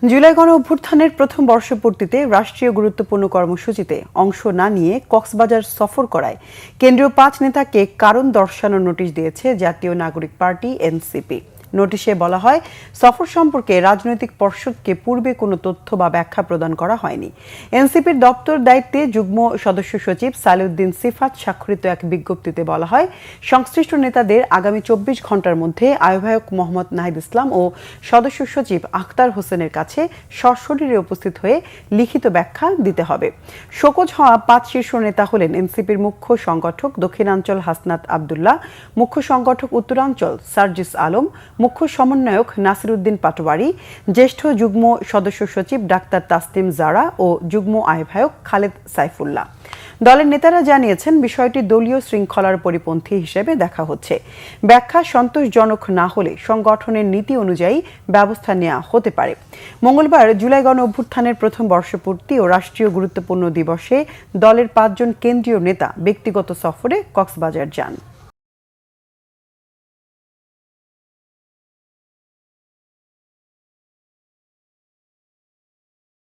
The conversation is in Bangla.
জুলাই গণ অভ্যুত্থানের প্রথম বর্ষপূর্তিতে রাষ্ট্রীয় গুরুত্বপূর্ণ কর্মসূচিতে অংশ না নিয়ে কক্সবাজার সফর করায় কেন্দ্রীয় ৫ নেতাকে কারণ দর্শানোর নোটিশ দিয়েছে জাতীয় নাগরিক পার্টি এনসিপি। নোটিশে বলা হয়, সফর সম্পর্কে রাজনৈতিক পর্ষদকে পূর্বে কোনো তথ্য বা ব্যাখ্যা প্রদান করা হয়নি। এনসিপির দপ্তর দায়িত্বে যুগ্ম সদস্য সচিব সালেউদ্দিন সিফাত স্বাক্ষরিত এক বিজ্ঞপ্তিতে বলা হয়, সংশ্লিষ্ট নেতাদের আগামী ২৪ ঘণ্টার মধ্যে আহ্বায়ক মোহাম্মদ নাহিদ ইসলাম ও সদস্য সচিব আখতার হোসেনের কাছে সশরীরে উপস্থিত হয়ে লিখিত ব্যাখ্যা দিতে হবে। শোকজ হওয়া ৫ শীর্ষ নেতা হলেন এনসিপির মুখ্য সংগঠক দক্ষিণাঞ্চল হাসনাত আবদুল্লাহ, মুখ্য সংগঠক উত্তরাঞ্চল সার্জিস আলম, মুখ্য সমন্বয়ক নাসির উদ্দিন পাটোয়ারি, জ্যেষ্ঠ যুগ্ম সদস্য সচিব ডাক্তার তাসলিম জারা ও যুগ্ম আহ্বায়ক খালেদ সাইফুল্লাহ। দলের নেতারা জানিয়েছেন, বিষয়টি দলীয় শৃঙ্খলার পরিপন্থী হিসেবে দেখা হচ্ছে। ব্যাখ্যা সন্তোষজনক না হলে সংগঠনের নীতি অনুযায়ী ব্যবস্থা নেওয়া হতে পারে। মঙ্গলবার জুলাই গণ অভ্যুত্থানের প্রথম বর্ষপূর্তি ও রাষ্ট্রীয় গুরুত্বপূর্ণ দিবসে দলের ৫ জন কেন্দ্রীয় নেতা ব্যক্তিগত সফরে কক্সবাজার যান।